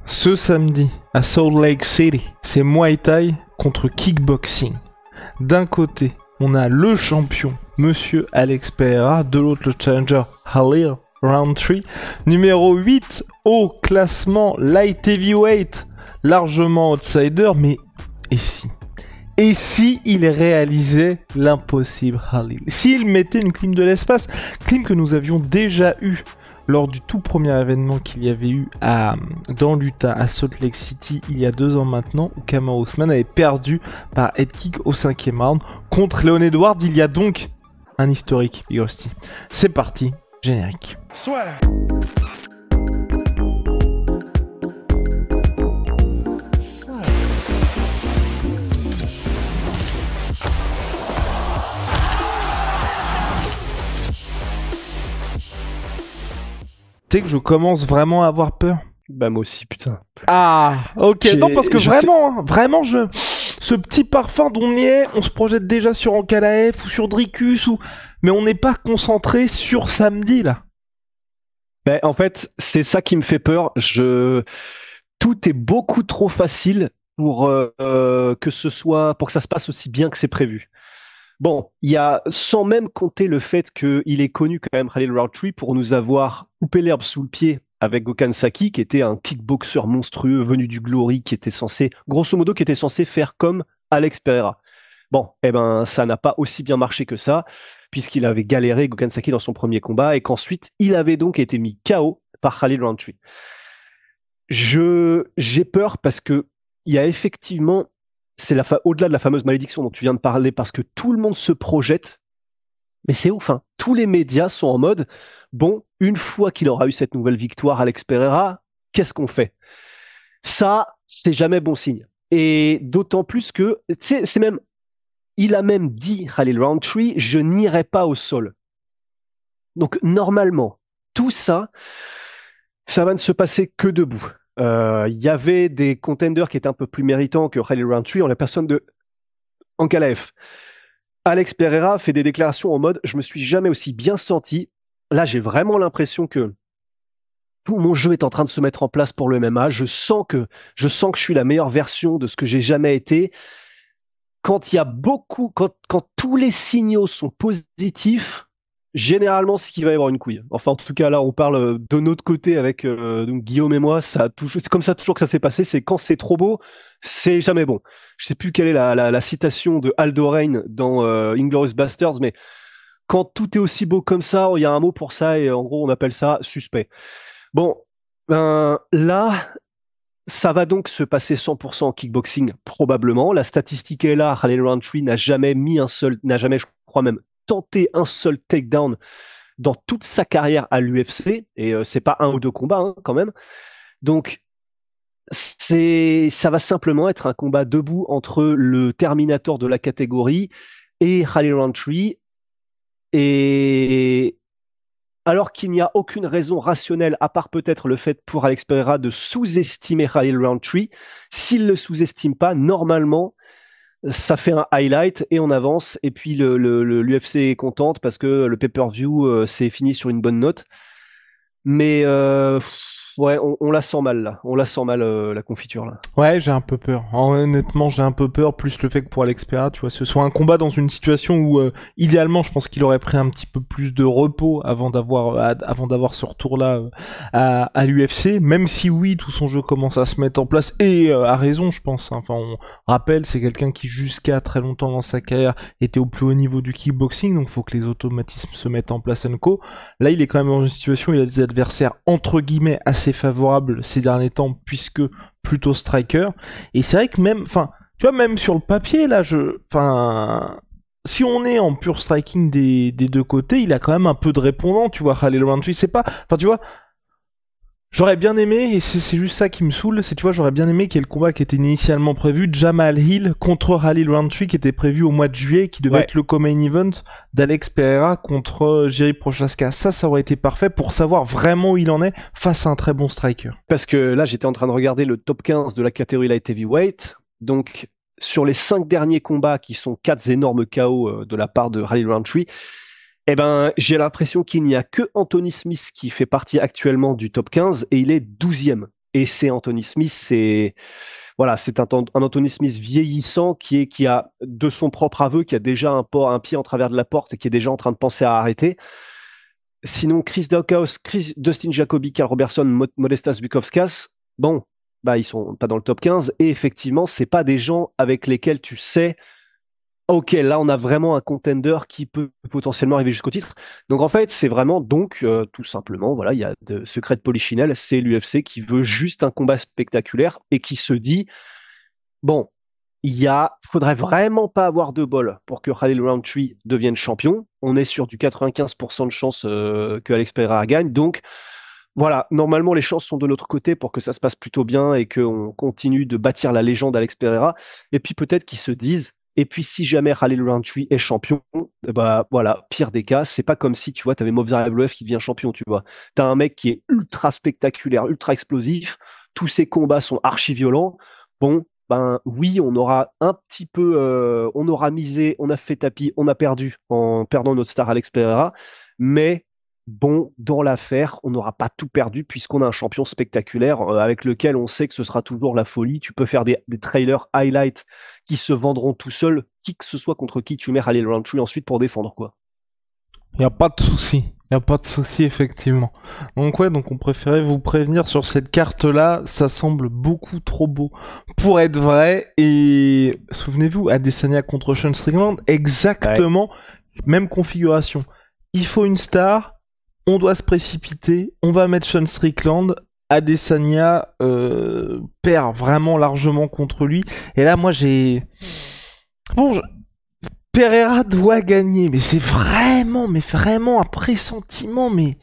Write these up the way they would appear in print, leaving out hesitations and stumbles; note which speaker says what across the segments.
Speaker 1: Ce samedi, à Salt Lake City, c'est Muay Thai contre kickboxing. D'un côté, on a le champion, Monsieur Alex Pereira, de l'autre le challenger Khalil Roundtree, numéro 8 au classement light heavyweight, largement outsider, mais et si Et si il réalisait l'impossible, Khalil? S'il mettait une clim de l'espace, clim que nous avions déjà eu lors du tout premier événement qu'il y avait eu dans l'Utah, à Salt Lake City, il y a 2 ans maintenant, où Kamaru Usman avait perdu par head kick au 5e round contre Leon Edwards. Il y a donc un historique, Big Rusty. C'est parti, générique.
Speaker 2: Soit.
Speaker 1: Tu sais que je commence vraiment à avoir peur.
Speaker 3: Bah moi aussi, putain.
Speaker 1: Ah, ok, non parce que vraiment, ce petit parfum d'on y est, on se projette déjà sur Ankalaev ou sur Dricus, mais on n'est pas concentré sur samedi, là.
Speaker 3: Bah, en fait, c'est ça qui me fait peur. Tout est beaucoup trop facile pour que ça se passe aussi bien que c'est prévu. Bon, il y a, sans même compter le fait qu'il est connu quand même, Khalil Roundtree, pour nous avoir coupé l'herbe sous le pied avec Gokhan Saki, qui était un kickboxer monstrueux venu du Glory, grosso modo, qui était censé faire comme Alex Pereira. Bon, eh ben, ça n'a pas aussi bien marché que ça, puisqu'il avait galéré Gokhan Saki dans son premier combat, et qu'ensuite, il avait donc été mis KO par Khalil Roundtree. J'ai peur parce que il y a effectivement, au-delà de la fameuse malédiction dont tu viens de parler, parce que tout le monde se projette, mais c'est ouf, hein. Tous les médias sont en mode, bon, une fois qu'il aura eu cette nouvelle victoire, Alex Pereira, qu'est-ce qu'on fait? Ça, c'est jamais bon signe. Et d'autant plus que, il a même dit, Khalil Roundtree, je n'irai pas au sol. Donc, normalement, tout ça, ça va ne se passer que debout. Il y avait des contenders qui étaient un peu plus méritants que Khalil Roundtree en la personne de Ankalaev. Alex Pereira fait des déclarations en mode « Je me suis jamais aussi bien senti. Là, j'ai vraiment l'impression que tout mon jeu est en train de se mettre en place pour le MMA. Je sens que je suis la meilleure version de ce que j'ai jamais été. » Quand tous les signaux sont positifs, généralement, c'est qu'il va y avoir une couille. Enfin, en tout cas, là, on parle de notre côté avec donc Guillaume et moi. C'est comme ça toujours que ça s'est passé. C'est quand c'est trop beau, c'est jamais bon. Je sais plus quelle est la citation de Aldo Rain dans Inglourious Basterds, mais quand tout est aussi beau comme ça, il y a un mot pour ça et en gros, on appelle ça suspect. Bon, là, ça va donc se passer 100% en kickboxing, probablement. La statistique est là. Khalil Roundtree n'a jamais, je crois même, tenté un seul takedown dans toute sa carrière à l'UFC, et c'est pas 1 ou 2 combats, hein, quand même. Donc, ça va simplement être un combat debout entre le Terminator de la catégorie et Khalil Roundtree. Et alors qu'il n'y a aucune raison rationnelle, à part peut-être le fait pour Alex Pereira de sous-estimer Khalil Roundtree, s'il le sous-estime pas, normalement, ça fait un highlight et on avance. Et puis l'UFC est contente parce que le pay-per-view s'est fini sur une bonne note. Mais ouais, on la sent mal là. On la sent mal la confiture là.
Speaker 1: Ouais, j'ai un peu peur. Honnêtement, j'ai un peu peur. Plus le fait que pour Alex Pereira, tu vois, ce soit un combat dans une situation où, idéalement, je pense qu'il aurait pris un petit peu plus de repos avant d'avoir ce retour-là à l'UFC. Même si oui, tout son jeu commence à se mettre en place et à raison, je pense. Enfin, on rappelle, c'est quelqu'un qui jusqu'à très longtemps dans sa carrière était au plus haut niveau du kickboxing, donc faut que les automatismes se mettent en place and co. Là, il est quand même dans une situation où il a des adversaires entre guillemets assez favorables ces derniers temps, puisque plutôt striker. Et c'est vrai que même, enfin, tu vois, même sur le papier, là, si on est en pur striking des 2 côtés, il a quand même un peu de répondant, tu vois, Khalil Roundtree, c'est pas, enfin, tu vois, j'aurais bien aimé, et c'est juste ça qui me saoule, c'est, tu vois, j'aurais bien aimé qu'il y ait le combat qui était initialement prévu, Jamal Hill contre Khalil Roundtree, qui était prévu au mois de juillet, qui devait être le co-main event d'Alex Pereira contre Jiri Prochazka. Ça aurait été parfait pour savoir vraiment où il en est face à un très bon striker.
Speaker 3: Parce que là, j'étais en train de regarder le top 15 de la catégorie light heavyweight. Donc, sur les 5 derniers combats, qui sont 4 énormes KO de la part de Khalil Roundtree, eh ben, j'ai l'impression qu'il n'y a que Anthony Smith qui fait partie actuellement du top 15 et il est 12e. Et c'est Anthony Smith, c'est un Anthony Smith vieillissant qui a, de son propre aveu, qui a déjà un pied en travers de la porte et qui est déjà en train de penser à arrêter. Sinon, Chris Daukaus, Dustin Jacoby, Carl Robertson, Modestas Bukauskas, bon, bah ils sont pas dans le top 15. Et effectivement, c'est pas des gens avec lesquels tu sais, ok, là on a vraiment un contender qui peut potentiellement arriver jusqu'au titre. Donc en fait, c'est vraiment tout simplement, voilà, il y a de secret de Polichinelle, c'est l'UFC qui veut juste un combat spectaculaire et qui se dit, bon, faudrait vraiment pas avoir de bol pour que Khalil Rountree devienne champion. On est sur du 95% de chance que Alex Pereira gagne. Donc voilà, normalement les chances sont de notre côté pour que ça se passe plutôt bien et qu'on continue de bâtir la légende Alex Pereira. Et puis peut-être qu'ils se disent, et puis si jamais Khalil Rountree est champion, bah voilà, pire des cas, c'est pas comme si tu vois, t'avais Movsar Evloev qui devient champion, tu vois. T'as un mec qui est ultra spectaculaire, ultra explosif, tous ses combats sont archi violents. Bon, ben oui, on aura un petit peu, on aura misé, on a fait tapis, on a perdu en perdant notre star Alex Pereira, mais bon, dans l'affaire, on n'aura pas tout perdu puisqu'on a un champion spectaculaire avec lequel on sait que ce sera toujours la folie. Tu peux faire des trailers highlights qui se vendront tout seuls, qui que ce soit contre qui tu mets Khalil Rountree ensuite pour défendre, quoi.
Speaker 1: Y a pas de souci. Y a pas de souci, effectivement. Donc ouais, donc on préférait vous prévenir sur cette carte-là. Ça semble beaucoup trop beau pour être vrai. Et souvenez-vous, Adesanya contre Sean Strickland, exactement même configuration. Il faut une star. On doit se précipiter, on va mettre Sean Strickland, Adesanya perd vraiment largement contre lui. Et là, moi, Pereira doit gagner, mais c'est vraiment, un pressentiment, mais...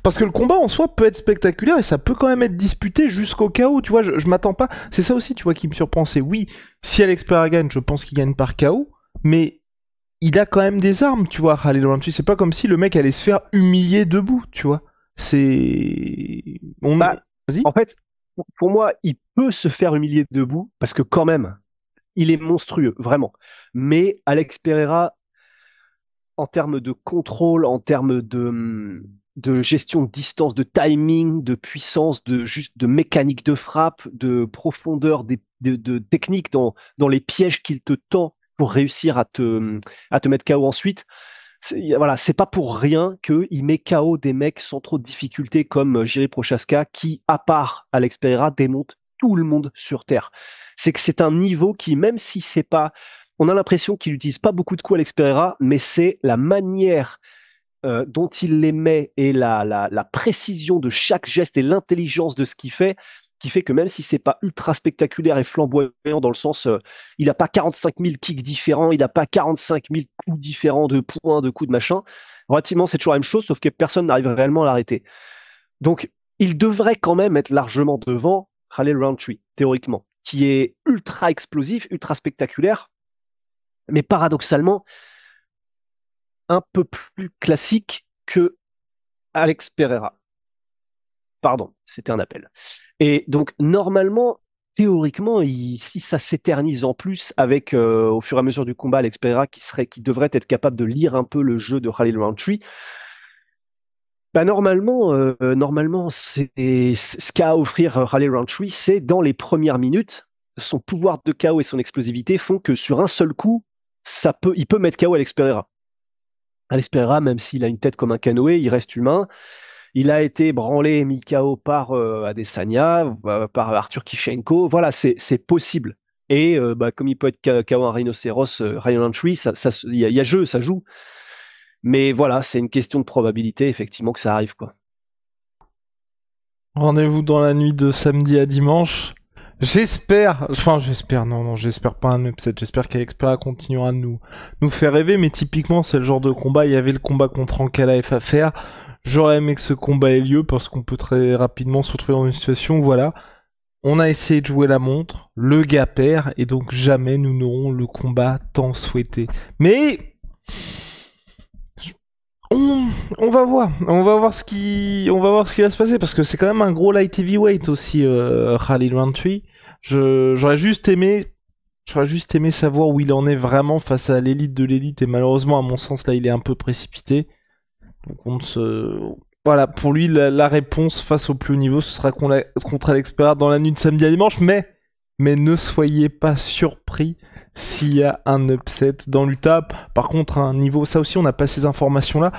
Speaker 1: Parce que le combat en soi peut être spectaculaire et ça peut quand même être disputé jusqu'au KO, tu vois, je m'attends pas... C'est ça aussi, tu vois, qui me surprend, c'est oui, si Alex Pereira gagne, je pense qu'il gagne par KO, mais... il a quand même des armes, tu vois, Khalil Rountree. C'est pas comme si le mec allait se faire humilier debout, tu vois. C'est... Vas-y.
Speaker 3: En fait, pour moi, il peut se faire humilier debout parce que quand même, il est monstrueux, vraiment. Mais Alex Pereira, en termes de contrôle, en termes de gestion de distance, de timing, de puissance, de mécanique de frappe, de profondeur, de technique dans les pièges qu'il te tend pour réussir à te mettre KO ensuite. Voilà, c'est pas pour rien qu'il met KO des mecs sans trop de difficultés comme Jiri Prochaska qui, à part Alex Pereira, démonte tout le monde sur Terre. C'est que c'est un niveau qui, même si c'est pas... On a l'impression qu'il n'utilise pas beaucoup de coups Alex Pereira, mais c'est la manière dont il les met et la précision de chaque geste et l'intelligence de ce qu'il fait qui fait que même si c'est pas ultra spectaculaire et flamboyant dans le sens, il a pas 45 000 kicks différents, il a pas 45 000 coups différents de points, de coups de machin. Relativement, c'est toujours la même chose, sauf que personne n'arrive réellement à l'arrêter. Donc, il devrait quand même être largement devant Khalil Rountree, théoriquement, qui est ultra explosif, ultra spectaculaire, mais paradoxalement, un peu plus classique que Alex Pereira. Pardon, c'était un appel. Et donc, normalement, théoriquement, si ça s'éternise en plus avec, au fur et à mesure du combat, Alex Pereira qui devrait être capable de lire un peu le jeu de Khalil Rountree, bah normalement, c'est ce qu'a à offrir Khalil Rountree, c'est dans les premières minutes, son pouvoir de KO et son explosivité font que sur un seul coup, il peut mettre KO Alex Pereira. Alex Pereira, même s'il a une tête comme un canoë, il reste humain. Il a été branlé et mis KO par Adesanya, par Arthur Kishenko. Voilà, c'est possible. Et comme il peut être KO un rhinocéros, Ryan Rountree, il y a jeu, ça joue. Mais voilà, c'est une question de probabilité, effectivement, que ça arrive, quoi.
Speaker 1: Rendez-vous dans la nuit de samedi à dimanche. J'espère pas un upset. J'espère qu'Alex Pereira continuera de nous faire rêver, mais typiquement, c'est le genre de combat. Il y avait le combat contre Ankalaev à faire. J'aurais aimé que ce combat ait lieu parce qu'on peut très rapidement se retrouver dans une situation où, voilà, on a essayé de jouer la montre, le gars perd, et donc jamais nous n'aurons le combat tant souhaité. Mais on va voir ce qui va se passer parce que c'est quand même un gros light heavyweight aussi, Khalil Rountree. J'aurais juste aimé savoir où il en est vraiment face à l'élite de l'élite et malheureusement à mon sens là il est un peu précipité. Donc Voilà, pour lui, la réponse face au plus haut niveau, ce sera contre Alex dans la nuit de samedi à dimanche, mais ne soyez pas surpris s'il y a un upset dans l'UTA. Par contre, un niveau, ça aussi, on n'a pas ces informations-là.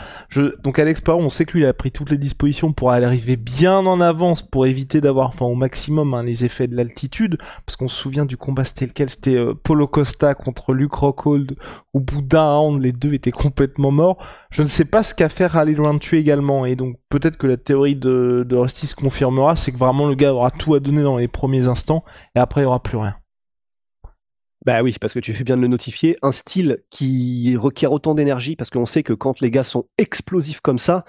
Speaker 1: Donc Alex Perron, on sait que lui, il a pris toutes les dispositions pour aller arriver bien en avance, pour éviter d'avoir, enfin, au maximum, hein, les effets de l'altitude, parce qu'on se souvient du combat, c'était lequel? C'était Paulo Costa contre Luke Rockhold. Au bout d'un round, les deux étaient complètement morts. Je ne sais pas ce qu'a fait Rally Roundtree également, et donc peut-être que la théorie de Rusty se confirmera, c'est que vraiment le gars aura tout à donner dans les premiers instants, et après il n'y aura plus rien.
Speaker 3: Bah oui, parce que tu fais bien de le notifier, un style qui requiert autant d'énergie, parce qu'on sait que quand les gars sont explosifs comme ça,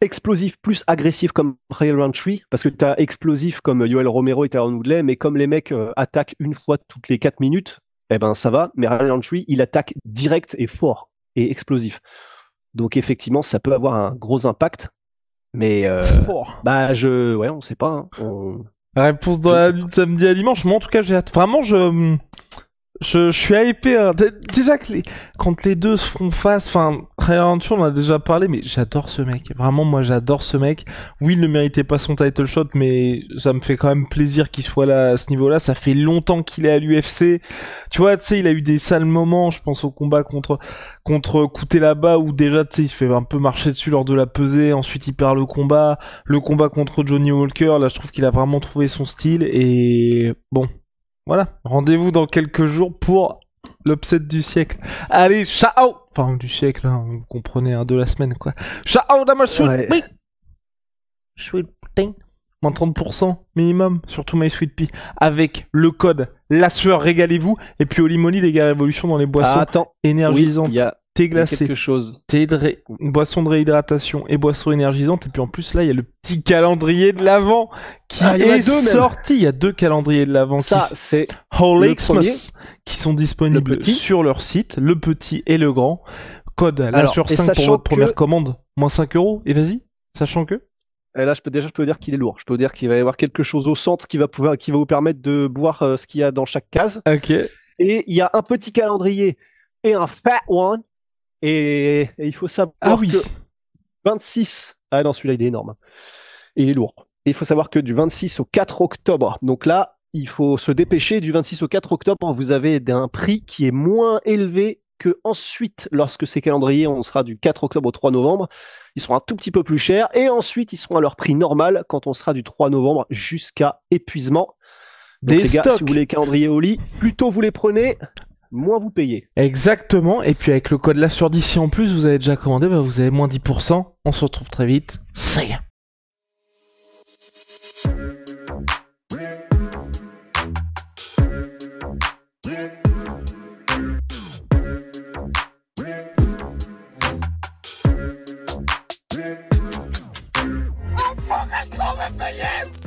Speaker 3: explosifs plus agressifs comme Rally Roundtree, parce que tu as explosif comme Yoel Romero et Tyron Woodley, mais comme les mecs attaquent une fois toutes les 4 minutes, eh ben ça va, mais Rally Roundtree, il attaque direct et fort, et explosif. Donc effectivement, ça peut avoir un gros impact, mais
Speaker 1: Fort.
Speaker 3: ouais, on sait pas.
Speaker 1: La réponse dans la nuit de samedi à dimanche, moi en tout cas j'ai hâte. Vraiment, je suis hypé. Hein. Déjà que quand les deux se font face, enfin, Rally Roundtree, on en a déjà parlé, mais j'adore ce mec. Vraiment, moi j'adore ce mec. Oui, il ne méritait pas son title shot, mais ça me fait quand même plaisir qu'il soit là à ce niveau-là. Ça fait longtemps qu'il est à l'UFC. Tu vois, tu sais, il a eu des sales moments. Je pense au combat contre Couté là-bas, où déjà, tu sais, il se fait un peu marcher dessus lors de la pesée. Ensuite, il perd le combat. Le combat contre Johnny Walker, là, je trouve qu'il a vraiment trouvé son style. Et bon. Voilà, rendez-vous dans quelques jours pour l'upset du siècle. Allez, ciao. Enfin, du siècle, hein, vous comprenez, hein, de la semaine, quoi. Ciao, dama sweet pea. Sweet pea. Moins 30% minimum, surtout My Sweet Pea. Avec le code La Sueur, régalez-vous. Et puis Holy Moly, les gars, révolution dans les boissons énergisantes.
Speaker 3: Oui,
Speaker 1: thé glacé,
Speaker 3: quelque chose.
Speaker 1: Boisson de réhydratation et boisson énergisante. Et puis en plus, là, il y a le petit calendrier de l'Avent qui est sorti. Il y a 2 calendriers de l'Avent.
Speaker 3: Ça, c'est
Speaker 1: Whole Xmas qui sont disponibles sur leur site, le petit et le grand. Code La Sueur 5 pour votre première commande, moins 5 €. Et vas-y, sachant que...
Speaker 3: Et là, je peux dire qu'il est lourd. Je peux dire qu'il va y avoir quelque chose au centre qui va vous permettre de boire ce qu'il y a dans chaque case.
Speaker 1: Ok.
Speaker 3: Et il y a un petit calendrier et un fat one. Et il faut savoir que 26... Ah non, celui-là, il est énorme. Et il est lourd. Et il faut savoir que du 26 au 4 octobre, donc là, il faut se dépêcher. Du 26 au 4 octobre, vous avez un prix qui est moins élevé que ensuite, lorsque ces calendriers, on sera du 4 octobre au 3 novembre. Ils seront un tout petit peu plus chers. Et ensuite, ils seront à leur prix normal quand on sera du 3 novembre jusqu'à épuisement. Donc les gars, si vous voulez les calendriers au lit, plus tôt vous les prenez, moins vous payez.
Speaker 1: Exactement. Et puis avec le code LASUEUR d'ici en plus, vous avez déjà commandé, bah vous avez moins 10%. On se retrouve très vite. Ça y est.
Speaker 2: I'm fucking coming for you!